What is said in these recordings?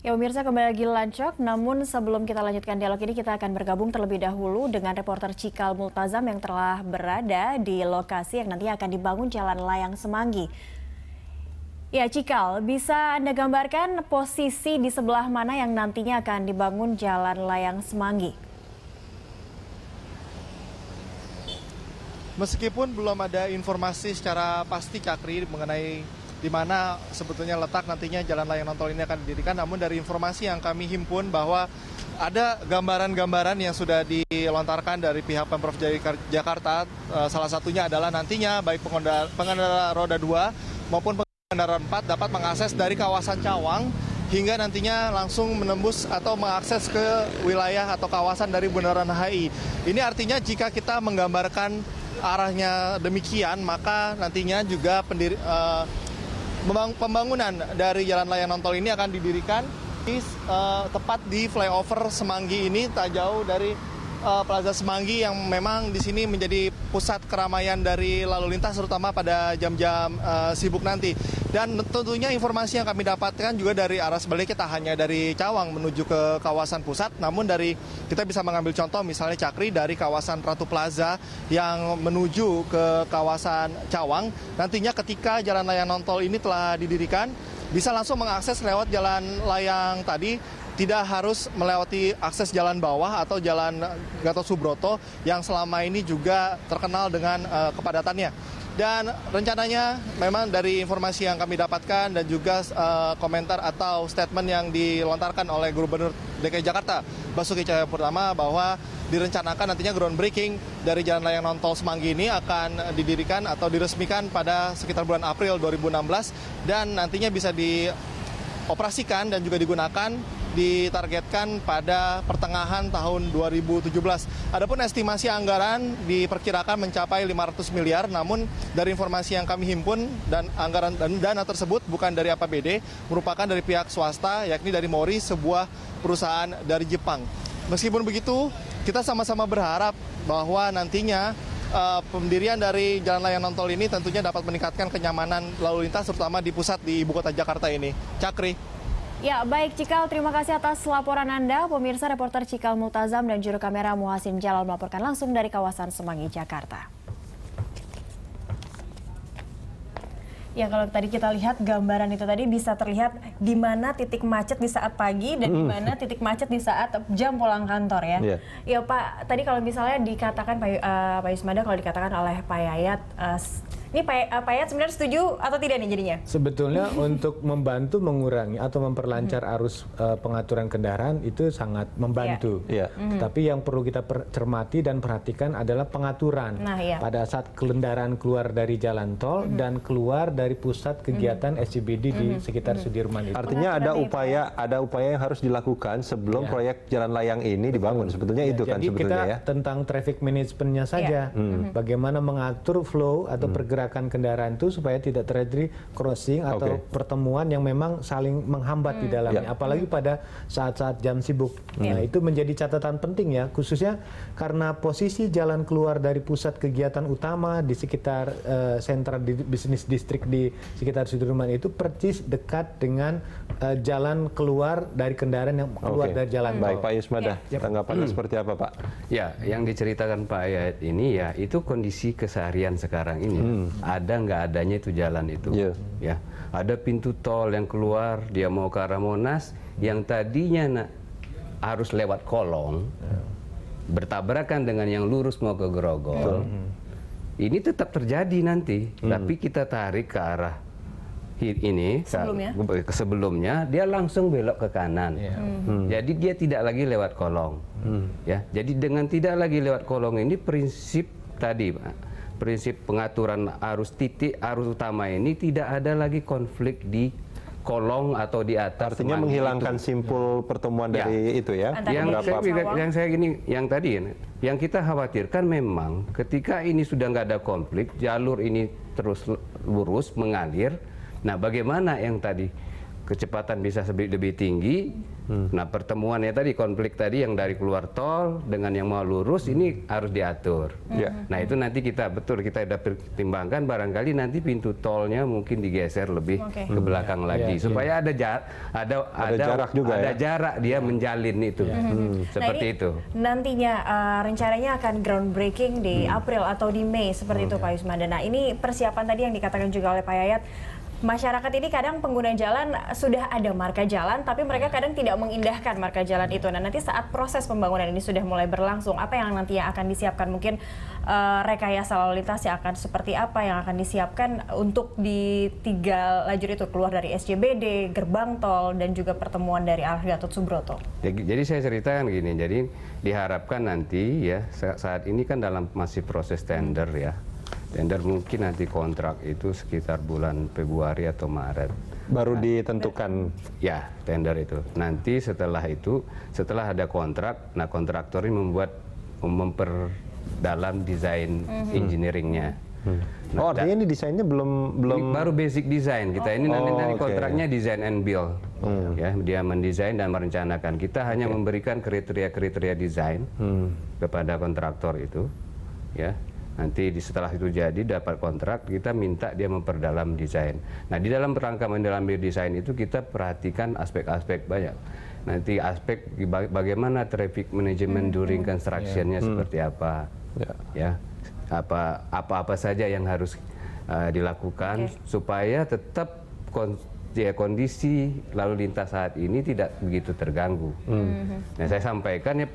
Ya pemirsa, kembali lagi Lancok, namun sebelum kita lanjutkan dialog ini kita akan bergabung terlebih dahulu dengan reporter Cikal Multazam yang telah berada di lokasi yang nanti akan dibangun Jalan Layang Semanggi. Ya Cikal, bisa Anda gambarkan posisi di sebelah mana yang nantinya akan dibangun Jalan Layang Semanggi? Meskipun belum ada informasi secara pasti Cakri mengenai di mana sebetulnya letak nantinya Jalan Layang Nontol ini akan didirikan, namun dari informasi yang kami himpun bahwa ada gambaran-gambaran yang sudah dilontarkan dari pihak Pemprov DKI Jakarta. Salah satunya adalah nantinya baik pengendara roda 2 maupun pengendara 4 dapat mengakses dari kawasan Cawang hingga nantinya langsung menembus atau mengakses ke wilayah atau kawasan dari Bundaran HI. Ini artinya jika kita menggambarkan arahnya demikian, maka nantinya juga pembangunan dari Jalan Layang Nontol ini akan didirikan tepat di flyover Semanggi ini, tak jauh dari Plaza Semanggi yang memang di sini menjadi pusat keramaian dari lalu lintas terutama pada jam-jam sibuk nanti. Dan tentunya informasi yang kami dapatkan juga dari arah sebaliknya, tak hanya dari Cawang menuju ke kawasan pusat, namun kita bisa mengambil contoh misalnya Cakri dari kawasan Ratu Plaza yang menuju ke kawasan Cawang. Nantinya ketika Jalan Layang Nontol ini telah didirikan, bisa langsung mengakses lewat jalan layang tadi, tidak harus melewati akses jalan bawah atau jalan Gatot Subroto yang selama ini juga terkenal dengan kepadatannya. Dan rencananya memang dari informasi yang kami dapatkan dan juga komentar atau statement yang dilontarkan oleh Gubernur DKI Jakarta Basuki Cahayapurnama bahwa direncanakan nantinya groundbreaking dari Jalan Layang Nontol Semanggi ini akan didirikan atau diresmikan pada sekitar bulan April 2016 dan nantinya bisa dioperasikan dan juga digunakan ditargetkan pada pertengahan tahun 2017. Adapun estimasi anggaran diperkirakan mencapai 500 miliar, namun dari informasi yang kami himpun dan anggaran dan dana tersebut bukan dari APBD, merupakan dari pihak swasta, yakni dari Mori, sebuah perusahaan dari Jepang. Meskipun begitu, kita sama-sama berharap bahwa nantinya pendirian dari Jalan Layang Nontol ini tentunya dapat meningkatkan kenyamanan lalu lintas, terutama di pusat di ibu kota Jakarta ini. Cakri. Ya, baik Cikal, terima kasih atas laporan Anda. Pemirsa, reporter Cikal Multazam dan juru kamera Muhasin Jalal melaporkan langsung dari kawasan Semanggi, Jakarta. Ya, kalau tadi kita lihat gambaran itu tadi bisa terlihat di mana titik macet di saat pagi dan di mana titik macet di saat jam pulang kantor ya. Yeah. Ya Pak, tadi kalau misalnya dikatakan Pak Yusmada, kalau dikatakan oleh Pak Yayat, ini Pak Yayat sebenarnya setuju atau tidak nih jadinya? Sebetulnya untuk membantu mengurangi atau memperlancar arus pengaturan kendaraan itu sangat membantu. Tapi yang perlu kita cermati dan perhatikan adalah pengaturan pada saat kendaraan keluar dari jalan tol dan keluar dari pusat kegiatan SCBD di sekitar Sudirman itu. Artinya ada upaya yang harus dilakukan sebelum proyek Jalan Layang ini dibangun. Sebetulnya itu kan sebetulnya kita tentang traffic managementnya saja. Bagaimana mengatur flow atau pergerakan kendaraan itu supaya tidak terjadi crossing atau pertemuan yang memang saling menghambat di dalamnya. Apalagi pada saat-saat jam sibuk. Nah, itu menjadi catatan penting ya, khususnya karena posisi jalan keluar dari pusat kegiatan utama di sekitar sentra bisnis distrik di sekitar Sudirman itu persis dekat dengan jalan keluar dari kendaraan yang keluar dari jalan. Baik, Pak Yusmada, tanggapannya seperti apa, Pak? Ya, yang diceritakan Pak Yayat ini ya itu kondisi keseharian sekarang ini. Ada nggak adanya itu jalan itu. Ya, ada pintu tol yang keluar dia mau ke arah Monas yang tadinya harus lewat Kolong, bertabrakan dengan yang lurus mau ke Grogol. Ini tetap terjadi nanti, tapi kita tarik ke arah ini sebelumnya dia langsung belok ke kanan. Jadi dia tidak lagi lewat Kolong. Ya, jadi dengan tidak lagi lewat Kolong ini prinsip tadi, prinsip pengaturan arus utama ini tidak ada lagi konflik di Kolong atau di atas. Artinya menghilangkan simpul pertemuan dari itu ya. Yang kita khawatirkan memang ketika ini sudah nggak ada konflik, jalur ini terus lurus mengalir. Nah, bagaimana yang tadi kecepatan bisa lebih tinggi, Nah pertemuannya tadi, konflik tadi yang dari keluar tol dengan yang mau lurus ini harus diatur. Nah itu nanti kita udah pertimbangkan, barangkali nanti pintu tolnya mungkin digeser lebih ke belakang lagi supaya ada jarak juga, ada jarak dia menjalin itu. Seperti itu. Nantinya rencananya akan groundbreaking di April atau di Mei seperti itu Pak Yusmanda. Nah ini persiapan tadi yang dikatakan juga oleh Pak Yayat. Masyarakat ini kadang pengguna jalan sudah ada marka jalan, tapi mereka kadang tidak mengindahkan marka jalan itu. Nah nanti saat proses pembangunan ini sudah mulai berlangsung, apa yang nantinya akan disiapkan? Mungkin rekayasa lalu lintas yang akan seperti apa yang akan disiapkan untuk di 3 lajur itu, keluar dari SCBD, gerbang tol, dan juga pertemuan dari arah Gatot Subroto. Jadi saya ceritakan gini, jadi diharapkan nanti ya, saat ini kan dalam masih proses tender ya. Tender mungkin nanti kontrak itu sekitar bulan Februari atau Maret. Baru ditentukan. Ya, tender itu. Nanti setelah itu, setelah ada kontrak, nah kontraktor ini memperdalam desain engineeringnya. Nah, artinya ini desainnya belum baru basic design kita. Ini nanti kontraknya design and build. Ya, dia mendesain dan merencanakan. Kita hanya memberikan kriteria-kriteria desain kepada kontraktor itu. Ya. Nanti setelah itu jadi dapat kontrak, kita minta dia memperdalam desain. Nah di dalam rangka mendalami desain itu kita perhatikan aspek-aspek banyak. Nanti aspek bagaimana traffic management during construction-nya seperti apa, ya apa-apa saja yang harus dilakukan supaya tetap kondisi lalu lintas saat ini tidak begitu terganggu. Nah, saya sampaikan ya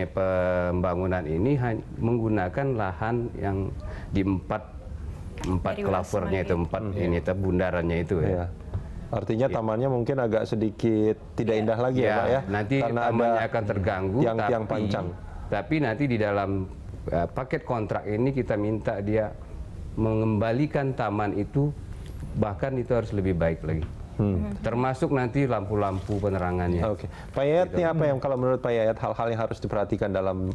pembangunan ini menggunakan lahan yang di empat klavernya itu, ini bundarannya itu ya. Artinya tamannya mungkin agak sedikit tidak indah lagi ya Pak ya. Nanti karena tamannya ada akan terganggu, yang pancang. Tapi nanti di dalam paket kontrak ini kita minta dia mengembalikan taman itu, bahkan itu harus lebih baik lagi. Termasuk nanti lampu-lampu penerangannya. Oke. Pak Yayat, ini apa yang kalau menurut Pak Yayat hal-hal yang harus diperhatikan dalam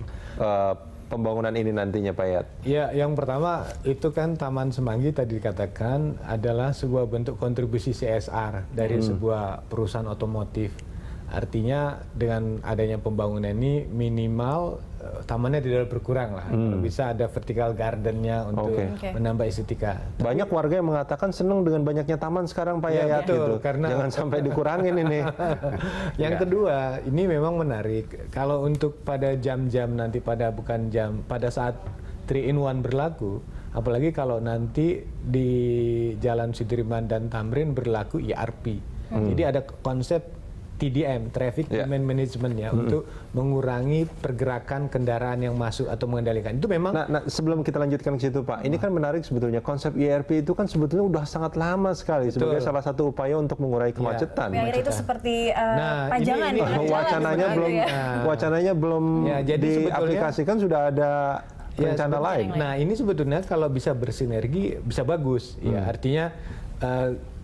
pembangunan ini nantinya Pak Yayat? Ya, yang pertama itu kan Taman Semanggi tadi dikatakan adalah sebuah bentuk kontribusi CSR dari sebuah perusahaan otomotif. Artinya dengan adanya pembangunan ini minimal tamannya tidak berkurang lah. Kalau bisa ada vertical gardennya untuk menambah estetika. Banyak warga yang mengatakan senang dengan banyaknya taman sekarang Pak Yayat gitu. Karena jangan sampai dikurangin ini. Yang kedua, ini memang menarik. Kalau untuk pada jam-jam nanti pada saat 3-in-1 berlaku, apalagi kalau nanti di Jalan Sudirman dan Tamrin berlaku IRP. Jadi ada konsep TDM, Traffic Demand Management ya, untuk mengurangi pergerakan kendaraan yang masuk atau mengendalikan. Itu memang. Nah, sebelum kita lanjutkan ke situ Pak, ini kan menarik sebetulnya. Konsep IRP itu kan sebetulnya udah sangat lama sekali sebagai salah satu upaya untuk mengurai kemacetan. Akhirnya itu seperti pajangan. Wacananya belum diaplikasikan, sudah ada rencana lain. Nah, ini sebetulnya kalau bisa bersinergi bisa bagus. Ya, artinya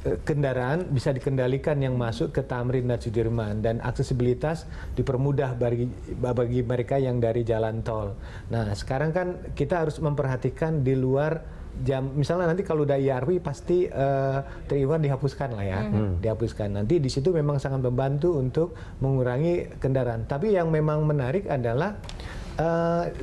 kendaraan bisa dikendalikan yang masuk ke Tamrin dan Sudirman, dan aksesibilitas dipermudah bagi mereka yang dari jalan tol. Nah, sekarang kan kita harus memperhatikan di luar jam, misalnya nanti kalau udah IRP pasti 3-in-1 dihapuskan lah ya, dihapuskan. Nanti di situ memang sangat membantu untuk mengurangi kendaraan. Tapi yang memang menarik adalah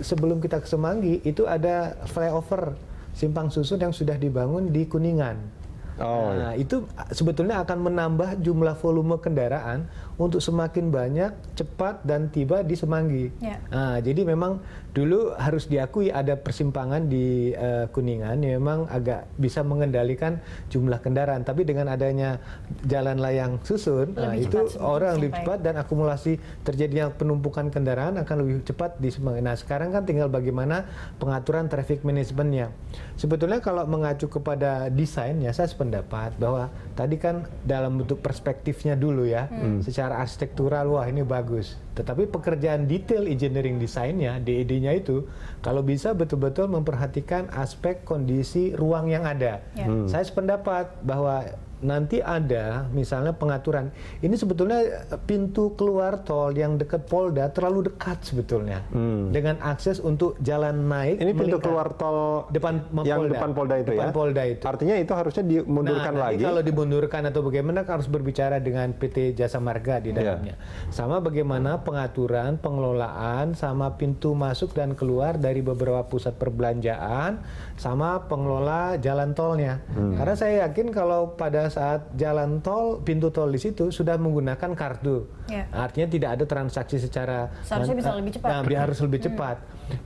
sebelum kita ke Semanggi itu ada flyover Simpang Susun yang sudah dibangun di Kuningan. Nah, itu sebetulnya akan menambah jumlah volume kendaraan untuk semakin banyak, cepat, dan tiba di Semanggi. Nah, jadi memang dulu harus diakui ada persimpangan di Kuningan yang memang agak bisa mengendalikan jumlah kendaraan. Tapi dengan adanya jalan layang susun, itu orang lebih cepat dan akumulasi terjadinya penumpukan kendaraan akan lebih cepat di Semanggi. Nah, sekarang kan tinggal bagaimana pengaturan traffic manajemennya. Sebetulnya kalau mengacu kepada desainnya, saya sependapat bahwa tadi kan dalam bentuk perspektifnya dulu ya, secara arsitektural wah ini bagus. Tetapi pekerjaan detail engineering desainnya, DED-nya itu kalau bisa betul-betul memperhatikan aspek kondisi ruang yang ada. Saya sependapat bahwa nanti ada misalnya pengaturan. Ini sebetulnya pintu keluar tol yang dekat Polda terlalu dekat sebetulnya dengan akses untuk jalan naik. Ini pintu keluar tol depan yang Polda. depan Polda itu depan ya? Polda itu. Artinya itu harusnya dimundurkan Nah, lagi. kalau dimundurkan atau bagaimana harus berbicara dengan PT Jasa Marga di dalamnya. Sama bagaimana pengaturan, pengelolaan, sama pintu masuk dan keluar dari beberapa pusat perbelanjaan, sama pengelola jalan tolnya. Karena saya yakin kalau pada saat jalan tol, pintu tol di situ sudah menggunakan kartu. Artinya tidak ada transaksi secara seharusnya bisa lebih cepat. Nah, harus lebih cepat.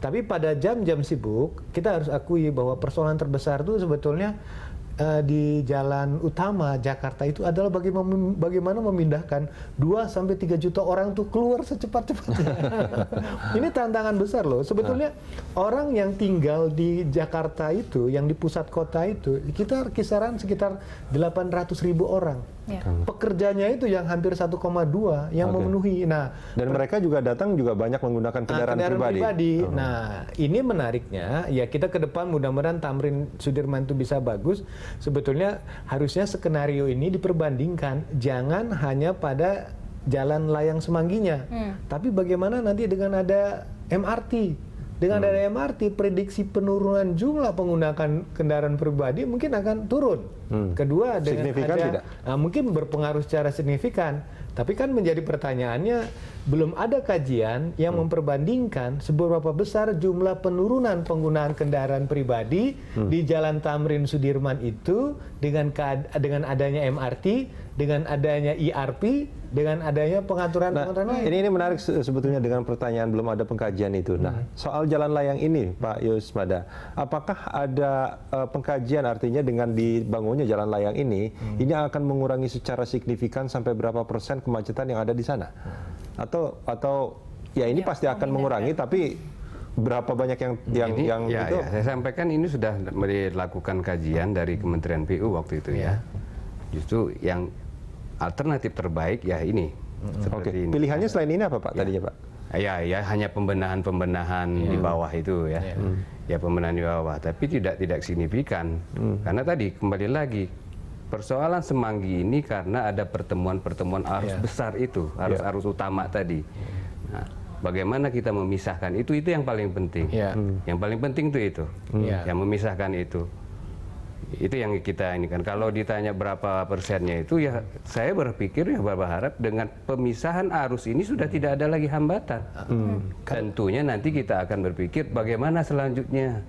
Tapi pada jam-jam sibuk, kita harus akui bahwa persoalan terbesar itu sebetulnya di jalan utama Jakarta itu adalah bagaimana memindahkan 2-3 juta orang tuh keluar secepat-cepatnya. Ini tantangan besar loh. Sebetulnya orang yang tinggal di Jakarta itu, yang di pusat kota itu, kita kisaran sekitar 800.000 orang. Pekerjanya itu yang hampir 1,2 yang memenuhi. Nah, dan mereka juga datang juga banyak menggunakan kendaraan pribadi. Nah, ini menariknya ya, kita ke depan mudah-mudahan Tamrin Sudirman itu bisa bagus. Sebetulnya harusnya skenario ini diperbandingkan, jangan hanya pada jalan layang semangginya, tapi bagaimana nanti dengan ada MRT. Dengan ada MRT, prediksi penurunan jumlah penggunaan kendaraan pribadi mungkin akan turun. Kedua, dengan signifikan ada, tidak? mungkin berpengaruh secara signifikan. Tapi kan menjadi pertanyaannya, belum ada kajian yang memperbandingkan seberapa besar jumlah penurunan penggunaan kendaraan pribadi di Jalan Tamrin Sudirman itu dengan adanya MRT, dengan adanya ERP, dengan adanya pengaturan lain. Ini menarik sebetulnya dengan pertanyaan belum ada pengkajian itu. Nah, soal jalan layang ini, Pak Yusmada, apakah ada pengkajian artinya dengan dibangunnya jalan layang ini akan mengurangi secara signifikan sampai berapa persen kemacetan yang ada di sana? Atau ya ini pasti akan mengurangi, tapi berapa banyak yang itu? Saya sampaikan ini sudah dilakukan kajian dari Kementerian PU waktu itu ya. Justru yang alternatif terbaik ya ini. Seperti ini. Pilihannya selain ini apa Pak tadinya Pak? Ya hanya pembenahan di bawah itu ya. Ya pembenahan di bawah, tapi tidak signifikan. Karena tadi kembali lagi persoalan Semanggi ini karena ada pertemuan-pertemuan arus besar itu, arus utama tadi. Nah, bagaimana kita memisahkan itu yang paling penting. Yang paling penting itu. Yang memisahkan itu. Itu yang kita ini kan. Kalau ditanya berapa persennya itu ya saya berpikir ya berharap dengan pemisahan arus ini sudah tidak ada lagi hambatan. Tentunya nanti kita akan berpikir bagaimana selanjutnya.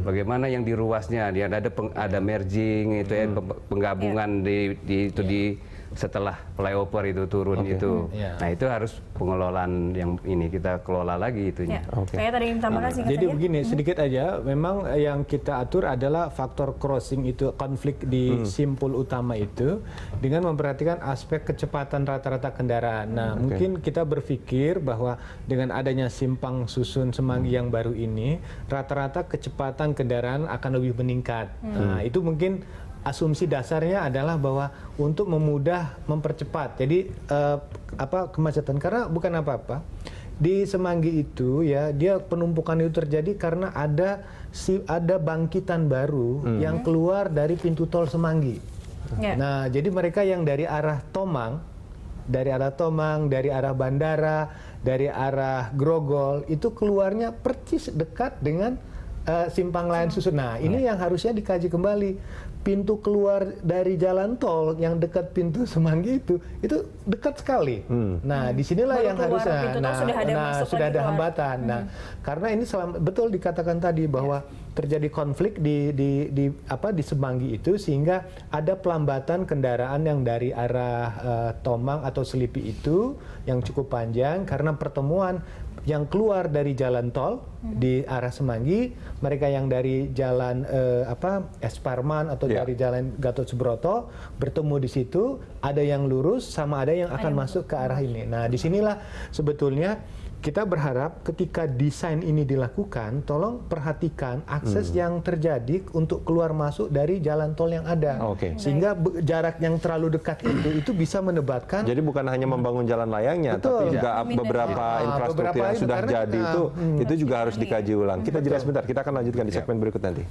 Bagaimana yang di ruasnya, ada merging itu ya, penggabungan di setelah flyover itu turun itu. Nah, itu harus pengelolaan yang ini kita kelola lagi itunya. Saya tadi minta makasih. Jadi begini, sedikit aja, memang yang kita atur adalah faktor crossing itu, konflik di simpul utama itu dengan memperhatikan aspek kecepatan rata-rata kendaraan. Nah, mungkin kita berpikir bahwa dengan adanya simpang susun Semanggi yang baru ini, rata-rata kecepatan kendaraan akan lebih meningkat. Nah, itu mungkin asumsi dasarnya adalah bahwa untuk mempercepat. Jadi kemacetan karena bukan apa-apa. Di Semanggi itu ya, dia penumpukan itu terjadi karena ada bangkitan baru yang keluar dari pintu tol Semanggi. Nah, jadi mereka yang dari arah Tomang, dari arah bandara, dari arah Grogol itu keluarnya persis dekat dengan simpang layan susun. Nah, ini yang harusnya dikaji kembali. Pintu keluar dari jalan tol yang dekat pintu Semanggi itu dekat sekali. Nah, disinilah yang harusnya. Sudah ada hambatan. Nah, karena ini betul dikatakan tadi bahwa terjadi konflik di Semanggi itu sehingga ada pelambatan kendaraan yang dari arah Tomang atau Selipi itu yang cukup panjang karena pertemuan yang keluar dari jalan tol di arah Semanggi, mereka yang dari jalan Es Parman atau dari jalan Gatot Subroto bertemu di situ, ada yang lurus sama ada yang akan masuk ke arah ini. Nah, disinilah sebetulnya kita berharap ketika desain ini dilakukan, tolong perhatikan akses yang terjadi untuk keluar masuk dari jalan tol yang ada. Sehingga jarak yang terlalu dekat itu bisa menyebabkan. Jadi bukan hanya membangun jalan layangnya, tapi juga beberapa infrastruktur yang sudah jadi itu juga harus dikaji ulang. Kita jeda sebentar, kita akan lanjutkan di segmen berikut nanti.